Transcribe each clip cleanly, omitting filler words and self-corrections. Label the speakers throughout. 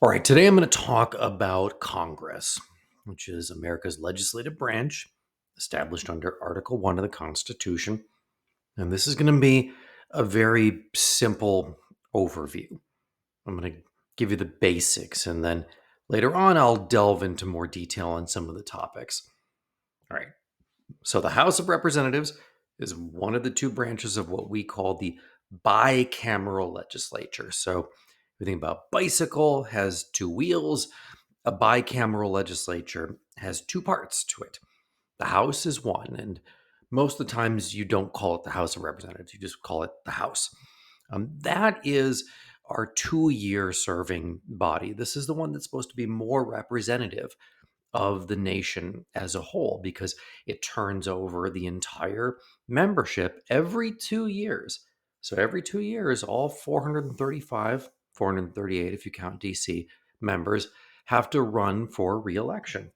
Speaker 1: All right, today I'm going to talk about Congress, which is America's legislative branch established under Article 1 of the Constitution. And this is going to be a very simple overview. I'm going to give you the basics, and then later on, I'll delve into more detail on some of the topics. All right, so the House of Representatives is one of the two branches of what we call the bicameral legislature. So, everything about bicycle has two wheels. A bicameral legislature has two parts to it. The House is one, and most of the times you don't call it the House of Representatives, you just call it the House. That is our 2 year serving body. This is the one that's supposed to be more representative of the nation as a whole because it turns over the entire membership every 2 years. So every 2 years, all 435, 438 if you count DC members, have to run for reelection.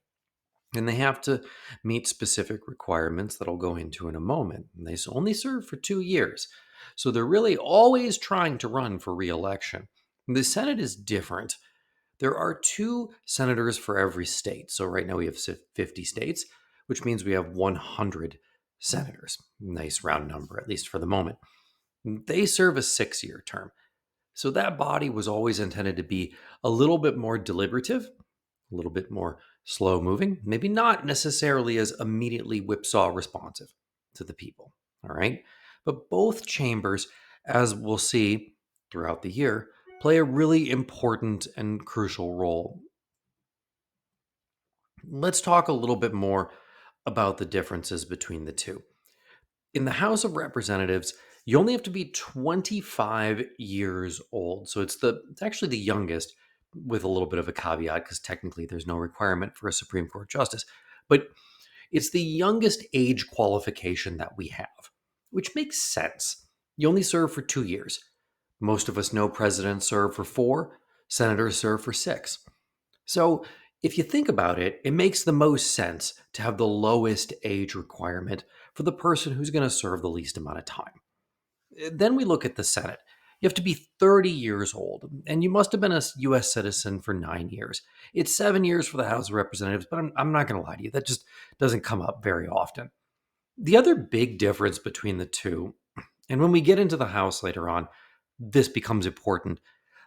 Speaker 1: And they have to meet specific requirements that I'll go into in a moment. And they only serve for 2 years. So they're really always trying to run for reelection. The Senate is different. There are two senators for every state. So right now we have 50 states, which means we have 100 senators. Nice round number, at least for the moment. They serve a 6 year term. So that body was always intended to be a little bit more deliberative, a little bit more slow moving, maybe not necessarily as immediately whipsaw responsive to the people. All right. But both chambers, as we'll see throughout the year, play a really important and crucial role. Let's talk a little bit more about the differences between the two. In the House of Representatives, you only have to be 25 years old. So it's actually the youngest, with a little bit of a caveat because technically there's no requirement for a Supreme Court justice. But it's the youngest age qualification that we have, which makes sense. You only serve for 2 years. Most of us know presidents serve for 4, senators serve for 6. So if you think about it, it makes the most sense to have the lowest age requirement for the person who's going to serve the least amount of time. Then we look at the Senate. You have to be 30 years old, and you must have been a U.S. citizen for 9 years. It's 7 years for the House of Representatives, but I'm not going to lie to you. That just doesn't come up very often. The other big difference between the two, and when we get into the House later on, this becomes important.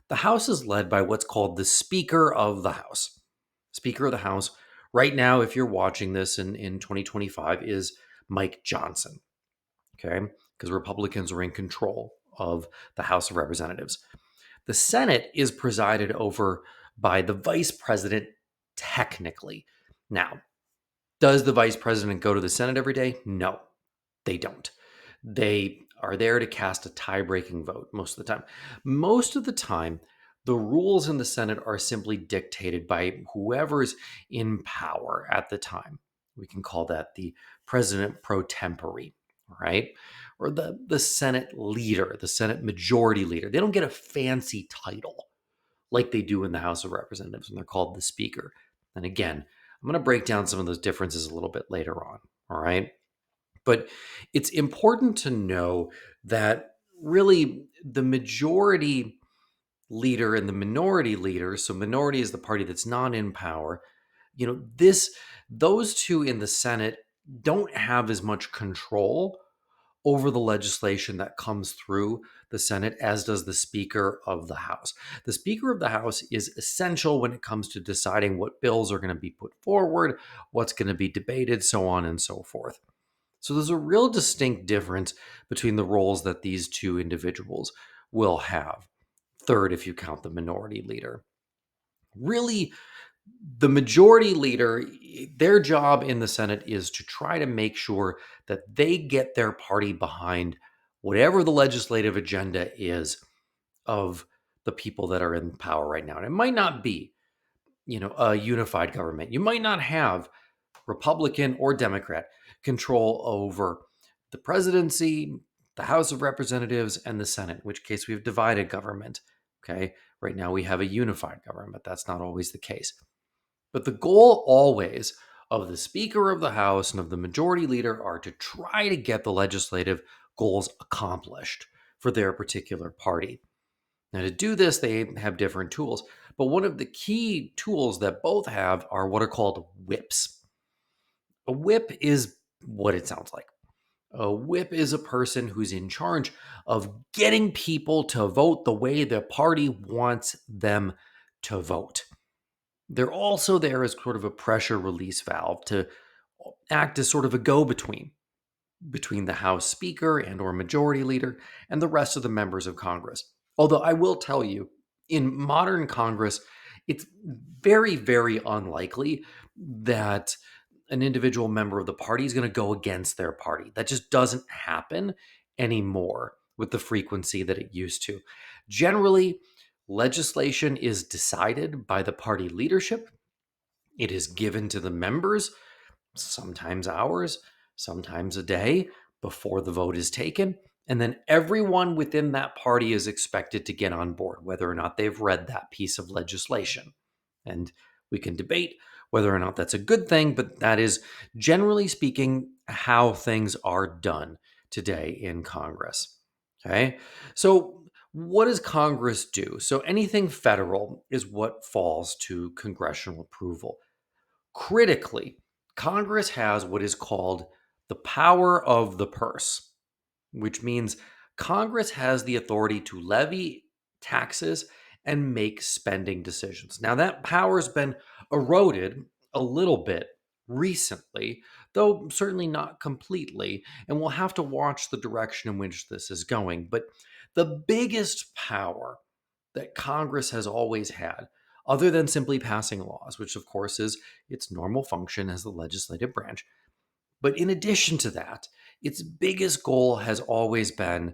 Speaker 1: The House is led by what's called the Speaker of the House. Speaker of the House, right now, if you're watching this in 2025, is Mike Johnson, okay? Because Republicans are in control of the House of Representatives. The Senate is presided over by the Vice President, technically. Now, does the Vice President go to the Senate every day? No, they don't. They are there to cast a tie breaking vote most of the time. Most of the time, the rules in the Senate are simply dictated by whoever's in power at the time. We can call that the president pro tempore, right? Or the Senate leader, the Senate majority leader. They don't get a fancy title like they do in the House of Representatives, and they're called the Speaker. And again, I'm going to break down some of those differences a little bit later on, all right? But it's important to know that really the majority leader and the minority leader, so minority is the party that's not in power, those two in the Senate don't have as much control over the legislation that comes through the Senate as does the Speaker of the House. The Speaker of the House is essential when it comes to deciding what bills are going to be put forward, what's going to be debated, so on and so forth. So there's a real distinct difference between the roles that these two individuals will have. Third, if you count the minority leader. Really, the majority leader, their job in the Senate is to try to make sure that they get their party behind whatever the legislative agenda is of the people that are in power right now. And it might not be, a unified government. You might not have Republican or Democrat control over the presidency, the House of Representatives, and the Senate, in which case we have divided government. Okay. Right now we have a unified government. That's not always the case. But the goal always of the Speaker of the House and of the Majority Leader are to try to get the legislative goals accomplished for their particular party. Now, to do this, they have different tools. But one of the key tools that both have are what are called whips. A whip is what it sounds like. A whip is a person who's in charge of getting people to vote the way the party wants them to vote. They're also there as sort of a pressure release valve to act as sort of a between the House Speaker and or Majority Leader and the rest of the members of Congress. Although I will tell you, in modern Congress, it's very, very unlikely that an individual member of the party is going to go against their party. That just doesn't happen anymore with the frequency that it used to. Generally, legislation is decided by the party leadership. It is given to the members, sometimes hours, sometimes a day before the vote is taken. And then everyone within that party is expected to get on board, whether or not they've read that piece of legislation. And we can debate whether or not that's a good thing, but that is generally speaking how things are done today in Congress. Okay. So, what does Congress do? So, anything federal is what falls to congressional approval. Critically, Congress has what is called the power of the purse, which means Congress has the authority to levy taxes and make spending decisions. Now, that power's been eroded a little bit recently, though certainly not completely, and we'll have to watch the direction in which this is going. But the biggest power that Congress has always had, other than simply passing laws, which of course is its normal function as the legislative branch. But in addition to that, its biggest goal has always been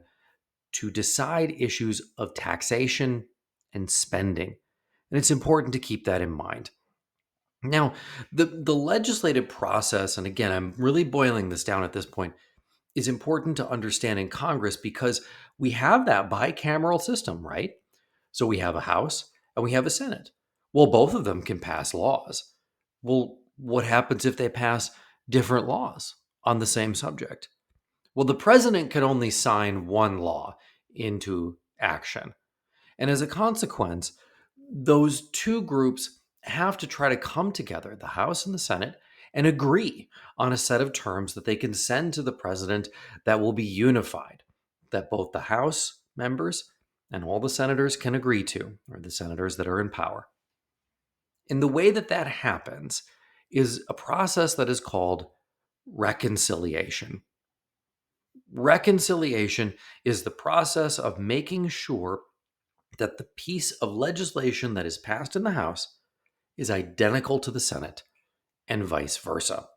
Speaker 1: to decide issues of taxation and spending. And it's important to keep that in mind. Now, the legislative process, and again, I'm really boiling this down at this point, is important to understand in Congress because we have that bicameral system, right? So we have a House and we have a Senate. Well, both of them can pass laws. Well, what happens if they pass different laws on the same subject? Well, the president can only sign one law into action. And as a consequence, those two groups have to try to come together, the House and the Senate, and agree on a set of terms that they can send to the president that will be unified, that both the House members and all the senators can agree to, or the senators that are in power. And the way that that happens is a process that is called reconciliation. Reconciliation is the process of making sure that the piece of legislation that is passed in the House is identical to the Senate and vice versa.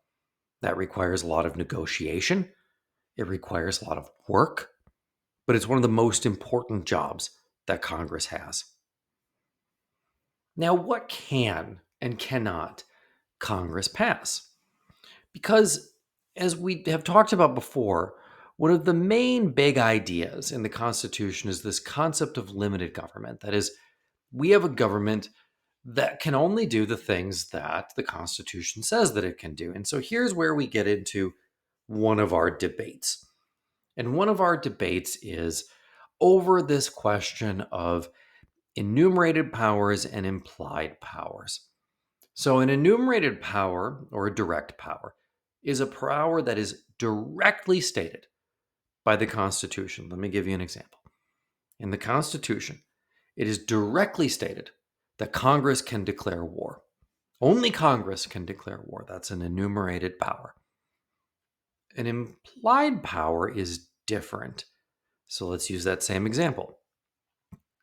Speaker 1: That requires a lot of negotiation, it requires a lot of work, but it's one of the most important jobs that Congress has. Now, what can and cannot Congress pass? Because, as we have talked about before, one of the main big ideas in the Constitution is this concept of limited government. That is, we have a government that can only do the things that the Constitution says that it can do. And so here's where we get into one of our debates. And one of our debates is over this question of enumerated powers and implied powers. So, an enumerated power or a direct power is a power that is directly stated by the Constitution. Let me give you an example. In the Constitution, it is directly stated that Congress can declare war. Only Congress can declare war. That's an enumerated power. An implied power is different. So let's use that same example.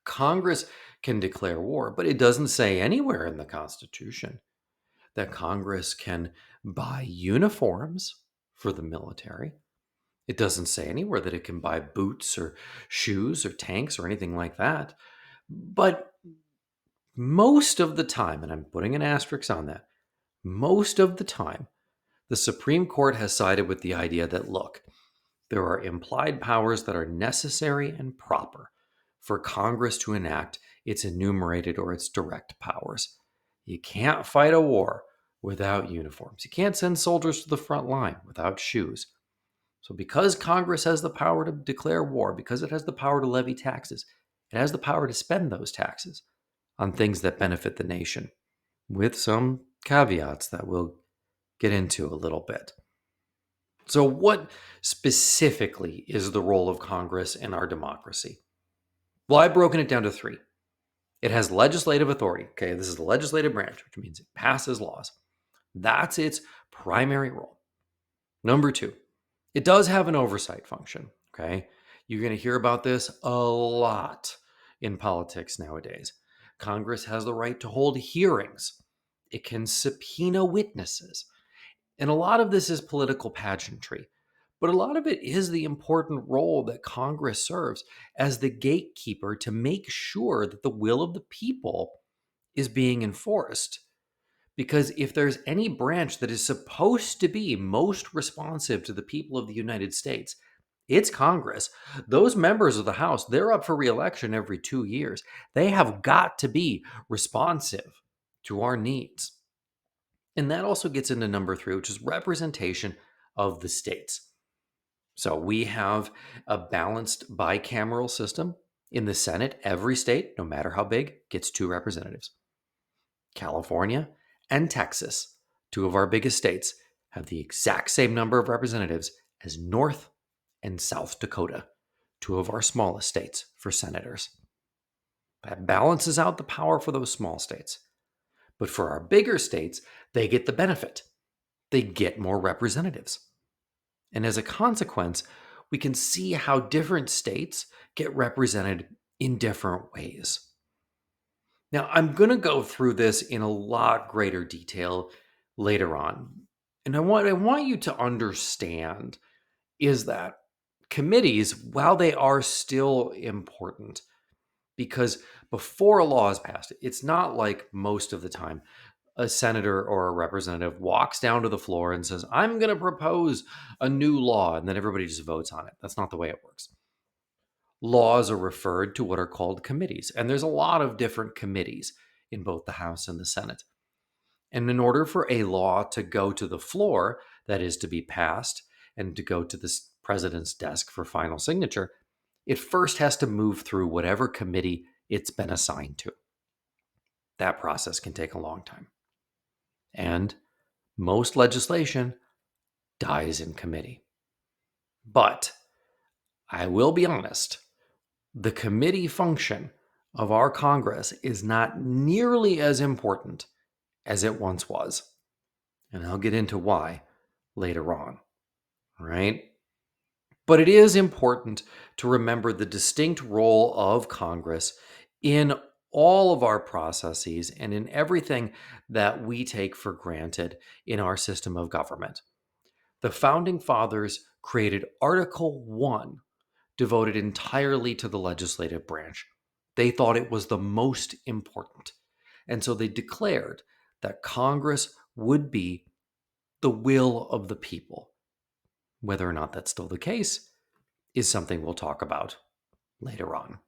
Speaker 1: Congress can declare war, but it doesn't say anywhere in the Constitution that Congress can buy uniforms for the military. It doesn't say anywhere that it can buy boots or shoes or tanks or anything like that. But most of the time, and I'm putting an asterisk on that, most of the time, the Supreme Court has sided with the idea that, look, there are implied powers that are necessary and proper for Congress to enact its enumerated or its direct powers. You can't fight a war without uniforms. You can't send soldiers to the front line without shoes. So, because Congress has the power to declare war, because it has the power to levy taxes, it has the power to spend those taxes. on things that benefit the nation, with some caveats that we'll get into a little bit. So, what specifically is the role of Congress in our democracy? Well, I've broken it down to three. It has legislative authority. Okay, this is the legislative branch, which means it passes laws. That's its primary role. Number two, it does have an oversight function. Okay, you're going to hear about this a lot in politics nowadays. Congress has the right to hold hearings, it can subpoena witnesses. And a lot of this is political pageantry, but a lot of it is the important role that Congress serves as the gatekeeper to make sure that the will of the people is being enforced. Because if there's any branch that is supposed to be most responsive to the people of the United States, it's Congress. Those members of the House, they're up for reelection every 2 years. They have got to be responsive to our needs. And that also gets into number three, which is representation of the states. So we have a balanced bicameral system. In the Senate, every state, no matter how big, gets 2 representatives. California and Texas, 2 of our biggest states, have the exact same number of representatives as North and South Dakota, 2 of our smallest states, for senators. That balances out the power for those small states. But for our bigger states, they get the benefit. They get more representatives. And as a consequence, we can see how different states get represented in different ways. Now, I'm going to go through this in a lot greater detail later on. And what I want you to understand is that committees, while they are still important, because before a law is passed, it's not like most of the time a senator or a representative walks down to the floor and says, I'm going to propose a new law, and then everybody just votes on it. That's not the way it works. Laws are referred to what are called committees, and there's a lot of different committees in both the House and the Senate. And in order for a law to go to the floor, that is to be passed, and to go to the president's desk for final signature, it first has to move through whatever committee it's been assigned to. That process can take a long time. And most legislation dies in committee. But I will be honest, the committee function of our Congress is not nearly as important as it once was. And I'll get into why later on, right? But it is important to remember the distinct role of Congress in all of our processes and in everything that we take for granted in our system of government. The founding fathers created Article 1, devoted entirely to the legislative branch. They thought it was the most important. And so they declared that Congress would be the will of the people. Whether or not that's still the case is something we'll talk about later on.